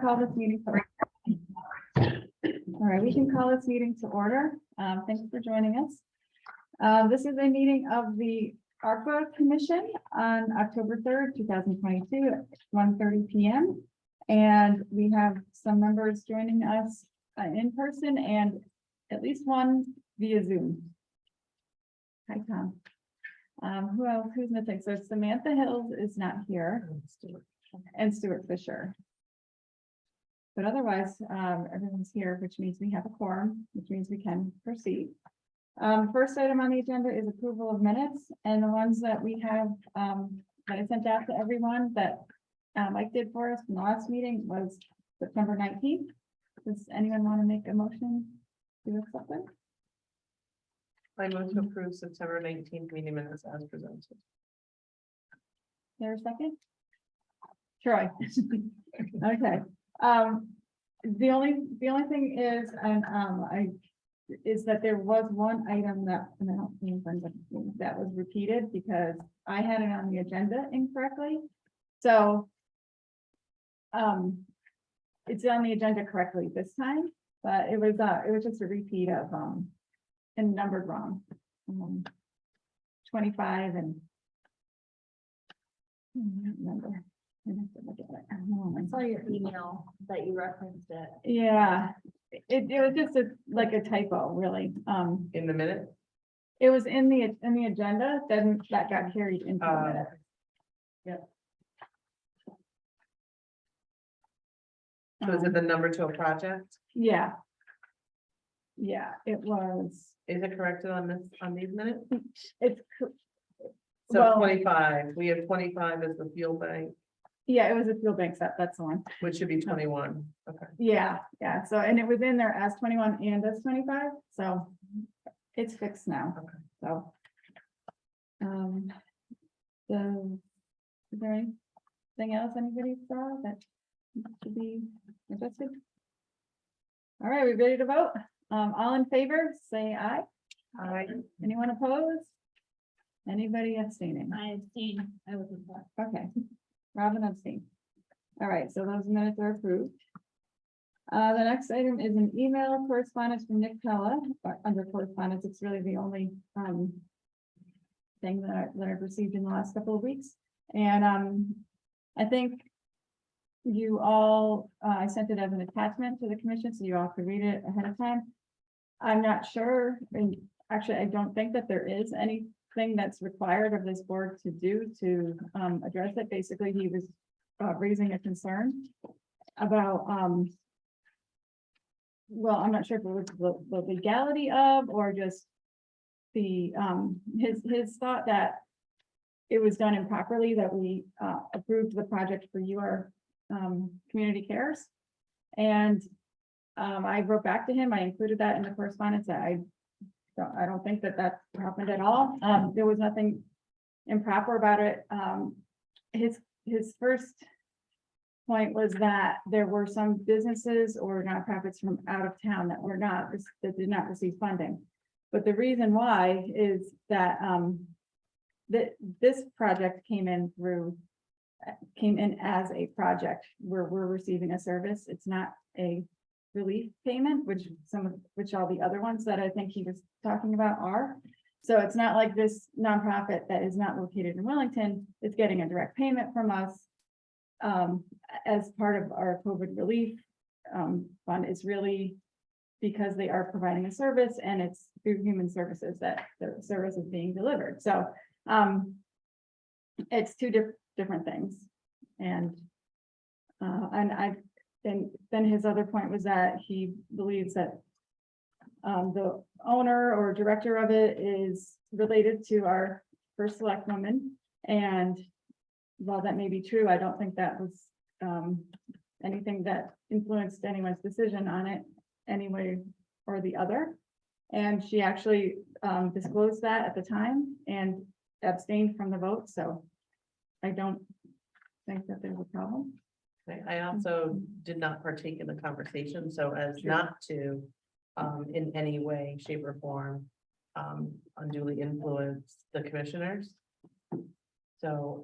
call this meeting to order. All right, we can call this meeting to order. Thank you for joining us. This is a meeting of the ARPA Commission on October 3rd, 2022 at 1:30 p.m. And we have some members joining us in person and at least one via Zoom. Hi, Tom. Who else? Who's missing? So Samantha Hills is not here, and Stuart Fisher. But otherwise, everyone's here, which means we have a quorum, which means we can proceed. First item on the agenda is approval of minutes, and the ones that we have that I sent out to everyone that Mike did for us from the last meeting was September 19th. Does anyone want to make a motion to accept it? I move to approve September 19th meeting minutes as presented. There a second? Troy. Okay. The only thing is, and is that there was one item that, and I don't think that was repeated because I had it on the agenda incorrectly. So it's on the agenda correctly this time, but it was just a repeat of and numbered wrong. 25 and I don't remember. I have to look at it. I saw your email that you referenced it. Yeah, it was just like a typo, really. In the minute? It was in the agenda, then that got carried into the minute. Yep. So is it the number to a project? Yeah. Yeah, it was. Is it corrected on this, on these minutes? It's So well, 25, we have 25 as the fuel bank, yeah, it was a fuel bank set. That's the one. which should be 21. Okay. Yeah, yeah. So, and it was in there as 21 and as 25. So it's fixed now. Okay. So. Is there anything else anybody saw that should be adjusted? All right, we ready to vote? All in favor, say aye. Aye. Anyone opposed? Anybody abstaining? I abstain. I was in for. Okay, Robin abstained. All right, so those minutes are approved. The next item is an email correspondence from Nick Pella. Under correspondence, it's really the only thing that I've received in the last couple of weeks. And I think you all, I sent it as an attachment to the commission, so you all could read it ahead of time. I'm not sure, and actually, I don't think that there is anything that's required of this board to do to address it. Basically, he was raising a concern about, well, I'm not sure if it was the legality of, or just the, his thought that it was done improperly, that we approved the project for your community cares. And I wrote back to him, I included that in the correspondence, that I don't think that happened at all. There was nothing improper about it. His first point was that there were some businesses or nonprofits from out of town that did not receive funding. But the reason why is that this project came in as a project where we're receiving a service. It's not a relief payment, which all the other ones that I think he was talking about are. So it's not like this nonprofit that is not located in Wellington is getting a direct payment from us as part of our COVID relief fund. It's really because they are providing a service, and it's through human services that the service is being delivered. So it's two different things. And then his other point was that he believes that the owner or director of it is related to our first select woman. And while that may be true, I don't think that was anything that influenced anyone's decision on it anyway or the other. And she actually disclosed that at the time and abstained from the vote. So I don't think that there's a problem. I also did not partake in the conversation, so as not to in any way, shape, or form unduly influence the commissioners. So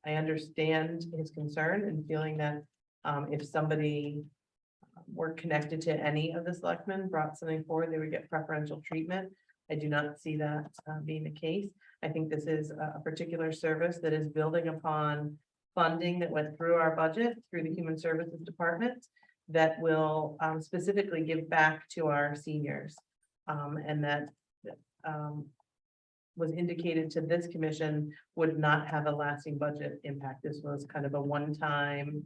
I understand his concern and feeling that If somebody were connected to any of the selectmen, brought something forward, they would get preferential treatment. I do not see that being the case. I think this is a particular service that is building upon funding that went through our budget, through the Human Services Department, that will specifically give back to our seniors. And that was indicated to this commission would not have a lasting budget impact. This was kind of a one-time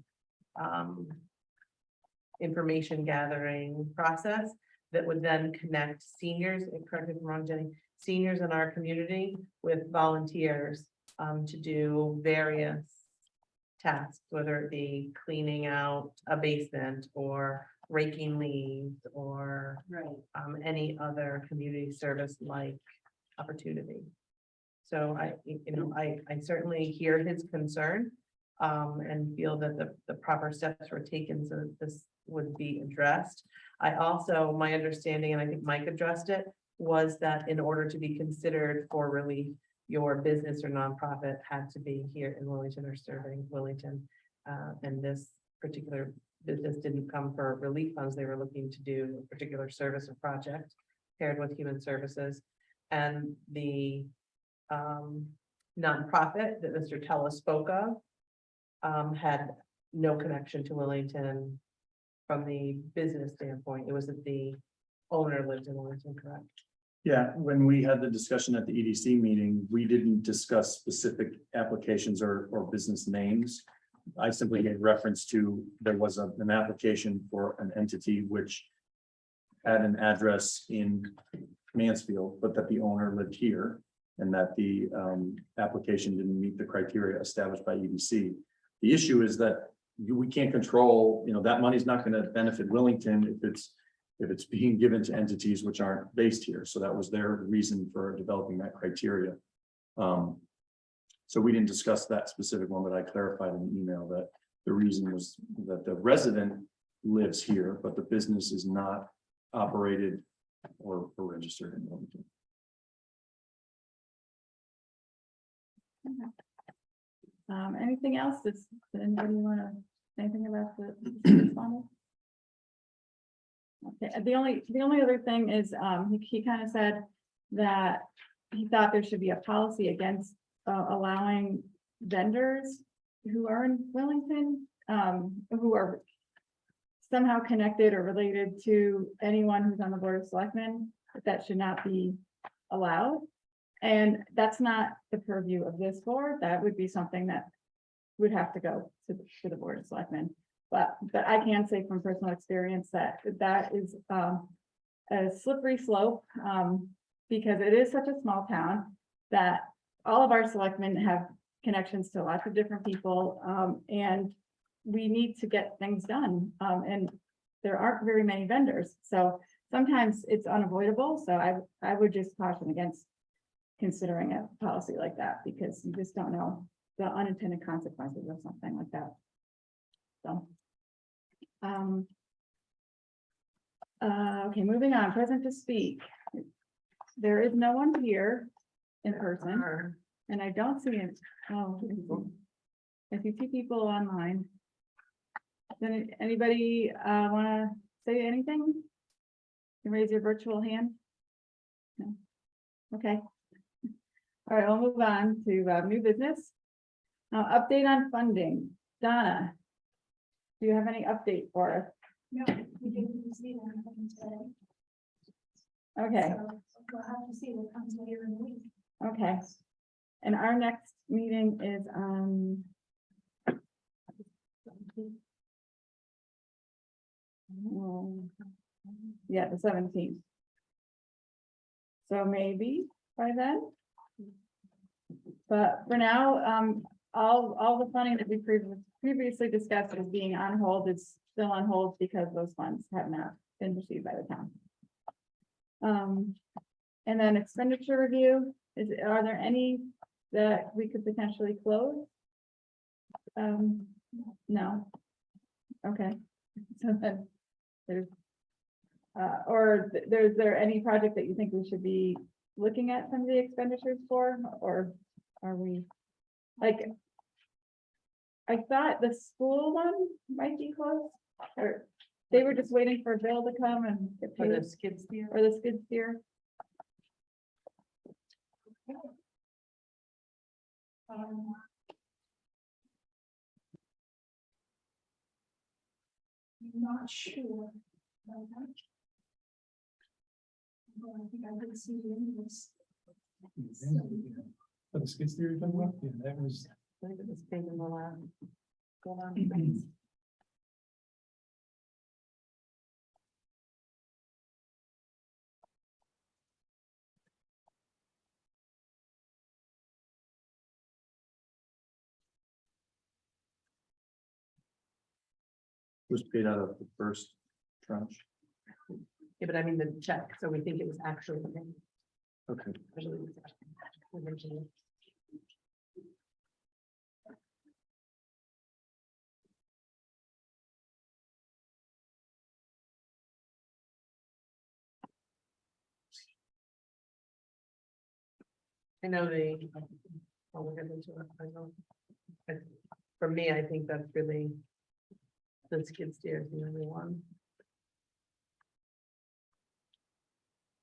information gathering process that would then connect seniors, and correct me if I'm wrong, Jenny, seniors in our community with volunteers to do various tasks, whether it be cleaning out a basement or raking leaves or any other community service like opportunity. So I certainly hear his concern and feel that the proper steps were taken so that this would be addressed. I also, my understanding, and I think Mike addressed it, was that in order to be considered for relief, your business or nonprofit had to be here in Wellington or serving Wellington. And this particular business didn't come for relief funds. They were looking to do a particular service or project paired with human services. And the nonprofit that Mr. Tella spoke of had no connection to Wellington from the business standpoint. It was that the owner lived in Wellington, correct? Yeah, when we had the discussion at the EDC meeting, we didn't discuss specific applications or business names. I simply gave reference to, there was an application for an entity which had an address in Mansfield, but that the owner lived here and that the application didn't meet the criteria established by EDC. The issue is that we can't control, that money's not going to benefit Wellington if it's being given to entities which aren't based here. So that was their reason for developing that criteria. So we didn't discuss that specific one, but I clarified in the email that the reason was that the resident lives here, but the business is not operated or registered in Wellington. Anything else? Does anybody want to say anything about the respondent? Okay, the only other thing is, he kind of said that he thought there should be a policy against allowing vendors who are in Wellington, who are somehow connected or related to anyone who's on the Board of Selectmen, that should not be allowed. And that's not the purview of this board. That would be something that would have to go to the Board of Selectmen. But I can say from personal experience that is a slippery slope, because it is such a small town that all of our selectmen have connections to lots of different people, and we need to get things done. And there aren't very many vendors, so sometimes it's unavoidable. So I would just caution against considering a policy like that, because you just don't know the unintended consequences of something like that. So, okay, moving on, present to speak. There is no one here in person, and I don't see it. Oh, I see two people online. Then anybody want to say anything? You raise your virtual hand. No. Okay. All right, we'll move on to new business. Now, update on funding. Donna, do you have any update for us? No, we didn't see that today. Okay, So we'll have to see what comes later in the week. okay. And our next meeting is yeah, the 17th. So maybe by then. But for now, all the funding that we previously discussed as being on hold is still on hold because those funds have not been received by the town. And then expenditure review, are there any that we could potentially close? No. Okay. So then there's is there any project that you think we should be looking at some of the expenditures for, or are we like, I thought the school one might be closed, or they were just waiting for a bill to come and get For paid, the skid steer. or the skid steer. Um, I'm not sure. about that. But I think I did see the invoice. For the skid steer you're talking about? Yeah, that was, I think it was paid in the last. Go on. Was paid out of the first tranche. Yeah, but I mean the check, so we think it was actually paid. Okay. Originally. I know they. Well, we'll get into it, I know. For me, I think that's really. The skid steer is the only one.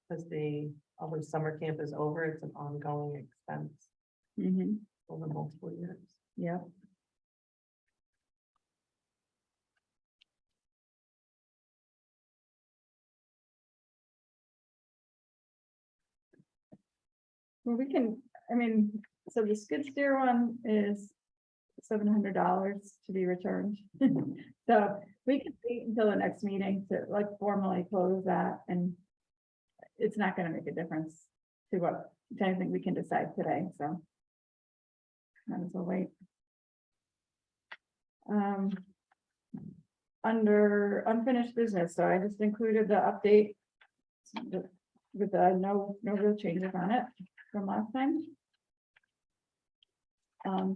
Because although summer camp is over, it's an ongoing expense Mm-hmm. over multiple years. Yeah. Well, we can, I mean, so the skid steer one is $700 to be returned. So we can wait until the next meeting to like formally close that, and it's not gonna make a difference to anything we can decide today, so. Might as well wait. Under unfinished business, so I just included the update with the no real changes on it from last time.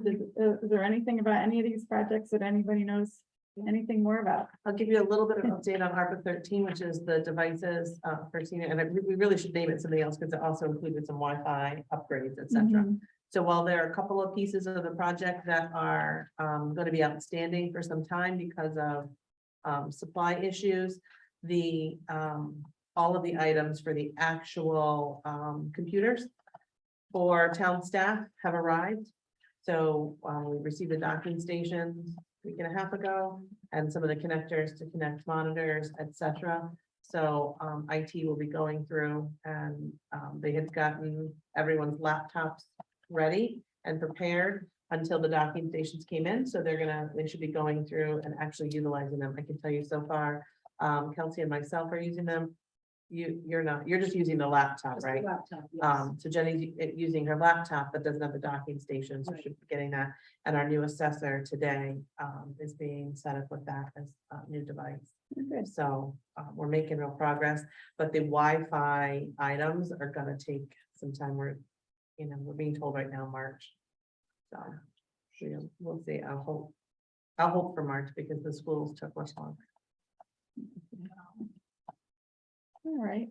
Is there anything about any of these projects that anybody knows anything more about? I'll give you a little bit of update on ARPA 13, which is the devices for senior, and we really should name it something else because it also included some Wi-Fi upgrades, et cetera. Mhm. So while there are a couple of pieces of the project that are going to be outstanding for some time because of supply issues, all of the items for the actual computers for town staff have arrived. So we received the docking stations a week and a half ago, and some of the connectors to connect monitors, et cetera. So IT will be going through, and they had gotten everyone's laptops ready and prepared until the docking stations came in. So they should be going through and actually utilizing them. I can tell you so far, Kelsey and myself are using them. You're not, you're just using the laptop, right? So Jenny's using her laptop that doesn't have the docking station, so she'll be getting that. And our new assessor today is being set up with that as a new device. Okay. So we're making real progress, but the Wi-Fi items are gonna take some time. We're being told right now, March. So we'll see. I'll hope for March because the schools took much longer. All right.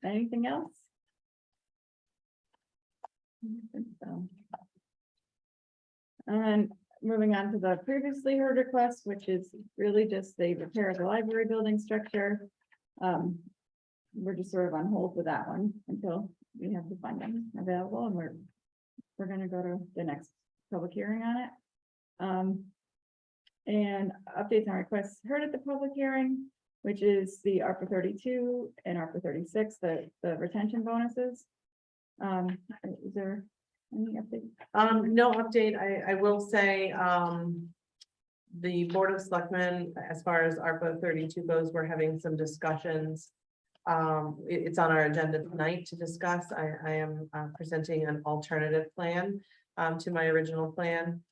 Anything else? I don't think so. And moving on to the previously heard request, which is really just the repair of the library building structure. We're just sort of on hold with that one until we have the funding available, and we're gonna go to the next public hearing on it. And updates on requests heard at the public hearing, which is the ARPA 32 and ARPA 36, the retention bonuses. Is there any update? No update. I will say, the Board of Selectmen, as far as ARPA 32 goes, we're having some discussions. It's on our agenda tonight to discuss. I am presenting an alternative plan to my original plan.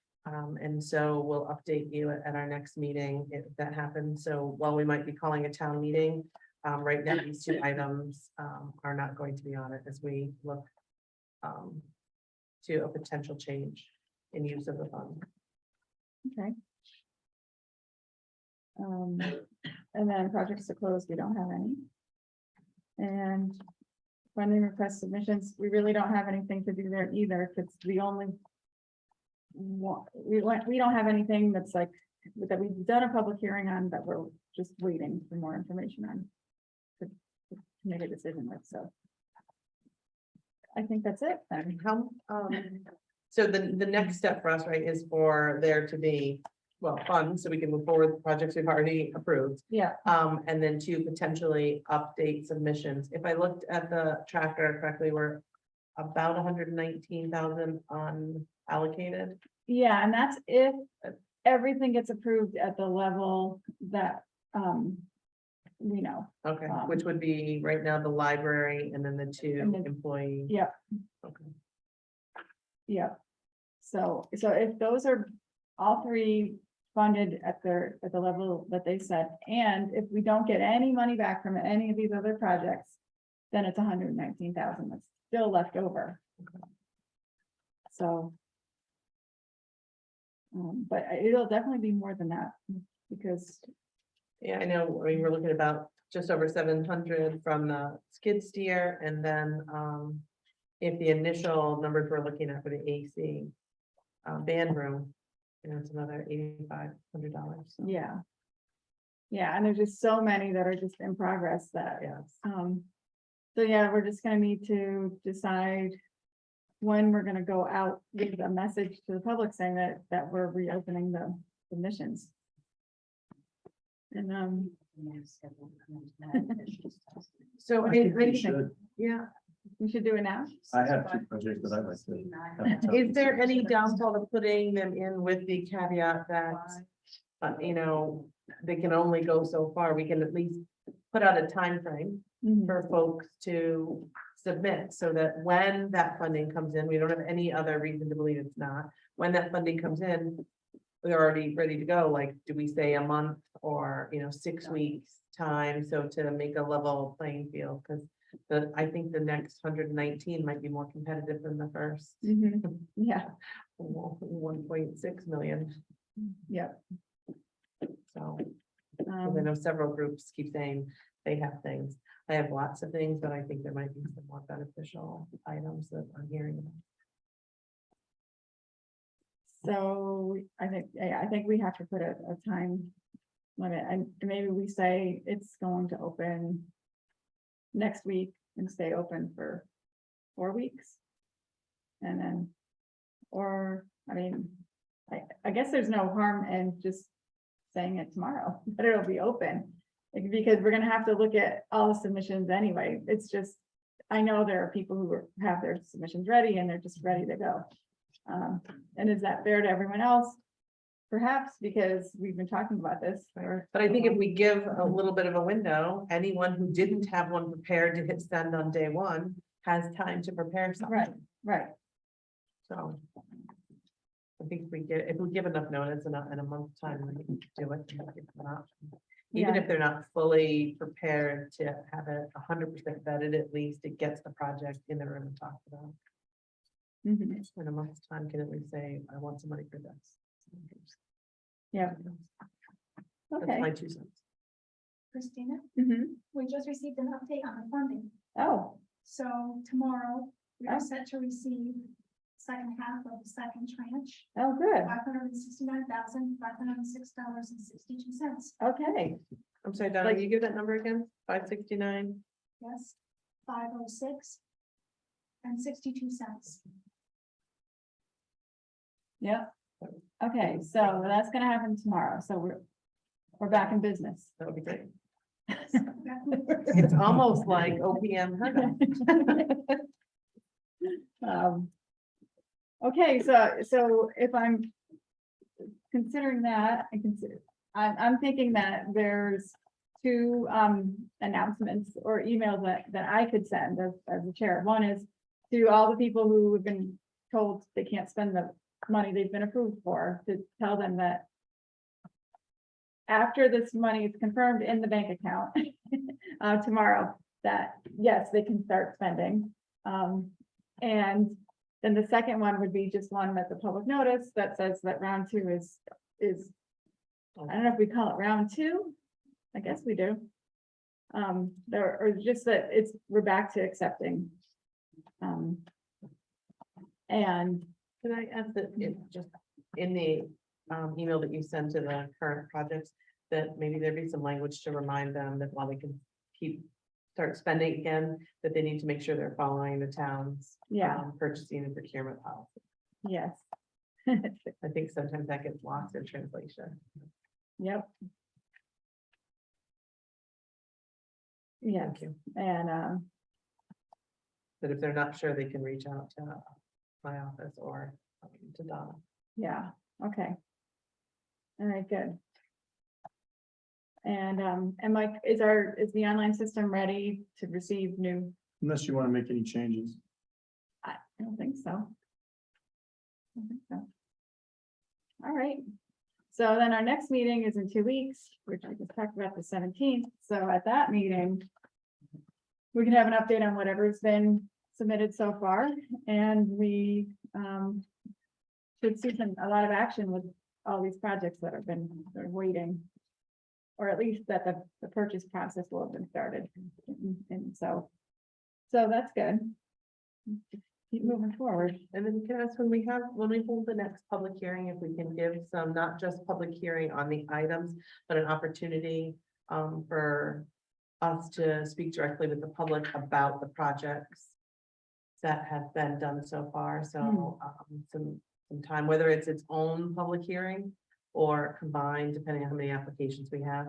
And so we'll update you at our next meeting if that happens. So while we might be calling a town meeting, right now, these two items are not going to be on it as we look to a potential change in use of the fund. Okay. And then projects to close, we don't have any. And funding request submissions, we really don't have anything to do there either, because we don't have anything that's like, that we've done a public hearing on, that we're just waiting for more information on. To make a decision with, so. I think that's it then. How, so the next step for us, right, is for there to be, well, funds, so we can move forward with projects we've already approved. Yeah, And then to potentially update submissions. If I looked at the tracker correctly, we're about 119,000 unallocated. yeah, and that's if everything gets approved at the level that, we know. Okay, which would be right now the library and then the two And then- employee. Yeah. Okay. Yeah. So if those are all three funded at the level that they said, and if we don't get any money back from any of these other projects, then it's 119,000 that's still left over. So. But it'll definitely be more than that, because, Yeah, I know, I mean, we're looking at about just over 700 from the skid steer, and then, if the initial numbers we're looking at for the AC band room, you know, it's another $8,500. So, yeah. Yeah, and there's just so many that are just in progress that, yes. so yeah, we're just gonna need to decide when we're gonna go out with a message to the public saying that we're reopening the missions. And, So I I think we think, should. yeah, we should do it now. I have two projects that I'd like to. have a is there any downfall of putting them in with the caveat that, you know, they can only go so far? We can at least put out a time frame Mhm. for folks to submit, so that when that funding comes in, we don't have any other reason to believe it's not. When that funding comes in, we're already ready to go. Like, do we say a month or, you know, 6 weeks time? So to make a level playing field, because I think the next 119 might be more competitive than the first Mhm. Yeah, 1.6 million. yeah. So, 'cause I know several groups keep saying they have things. I have lots of things, but I think there might be some more beneficial items that I'm hearing about. So I think we have to put a time limit, and maybe we say it's going to open next week and stay open for 4 weeks. And then, or, I mean, I guess there's no harm in just saying it tomorrow, but it'll be open. Like, because we're gonna have to look at all the submissions anyway. It's just, I know there are people who have their submissions ready and they're just ready to go. And is that fair to everyone else? Perhaps, because we've been talking about this. But I think if we give a little bit of a window, anyone who didn't have one prepared to hit send on day one has time to prepare Right, something. right, So I think if we give enough notice in a month's time, we can do it. And give them an option. Even Yeah. if they're not fully prepared to have it 100% vetted, at least it gets the project in the room and talked about. mhm, In a month's time, can at least say, I want some money for this. yeah, That's okay. my 2 cents. Christina, Mhm. we just received an update on the funding. Oh, So tomorrow, we Oh. are set to receive second half of the second tranche, oh, good, $569,506.62. okay, I'm sorry, Donna, Like- will you give that number again? 569? Yes, 506 and 62 cents. yeah. Okay, so that's gonna happen tomorrow, so we're back in business. That would be great. It's It's almost like OPM. Okay, so if I'm considering that, I'm thinking that there's 2 announcements or emails that I could send as the chair. One is to all the people who have been told they can't spend the money they've been approved for, to tell them that after this money is confirmed in the bank account tomorrow, that yes, they can start spending. And then the second one would be just one that's a public notice that says that round 2 is, I don't know if we call it round 2. I guess we do. Or just that we're back to accepting. And Can I ask that, in the email that you send to the current projects, that maybe there'd be some language to remind them that while they can start spending again, that they need to make sure they're following the town's Yeah. purchasing and procurement policy. Yes. I think sometimes that gets lost in translation. Yep. Yeah, Thank you. and, That if they're not sure, they can reach out to my office or to Donna. yeah, okay. All right, good. And Mike, is the online system ready to receive new? Unless you want to make any changes. I don't think so. I don't think so. All right. So then our next meeting is in 2 weeks, which I just talked about the 17th. So at that meeting, we can have an update on whatever's been submitted so far, and we should see a lot of action with all these projects that have been sort of waiting. Or at least that the purchase process will have been started. And so that's good. Keep moving forward. And then can I ask when we hold the next public hearing, if we can give some, not just public hearing on the items, but an opportunity for us to speak directly with the public about the projects that have been done so far. So some time, whether it's its own public hearing or combined, depending on how many applications we have,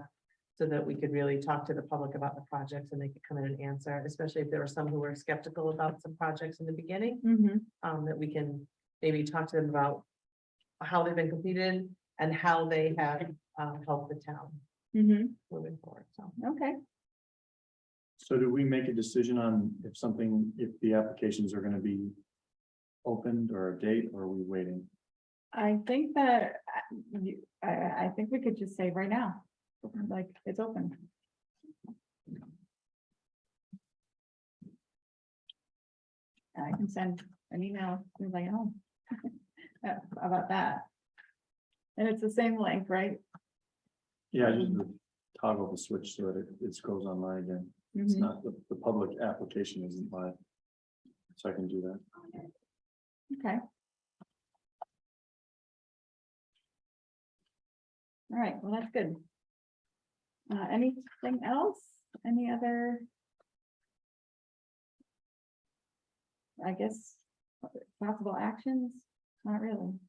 so that we could really talk to the public about the projects and they could come in and answer, especially if there were some who were skeptical about some projects in the beginning, that we can maybe talk to them about how they've been completed and how they have helped the town moving forward. So Okay. So do we make a decision on if the applications are going to be opened or a date, or are we waiting? I think that I think we could just say right now, like it's open. I can send an email to like, oh, about that. And it's the same link, right? Yeah, just toggle the switch so that it goes online again. It's Mhm. not, the public application isn't live. So I can do that. Okay. All right, well, that's good. Anything else? Any other? I guess possible actions? Not really.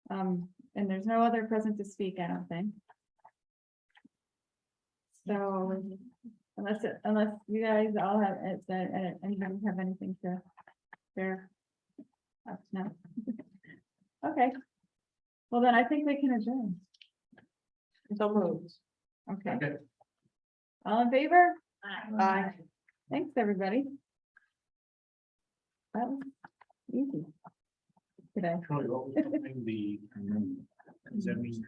And there's no other present to speak, I don't think. So unless you guys all have, anybody have anything to share? No. Okay. Well, then I think we can adjourn. so moved. Okay. All in favor? Aye. Thanks, everybody. That was easy. Today. Does that mean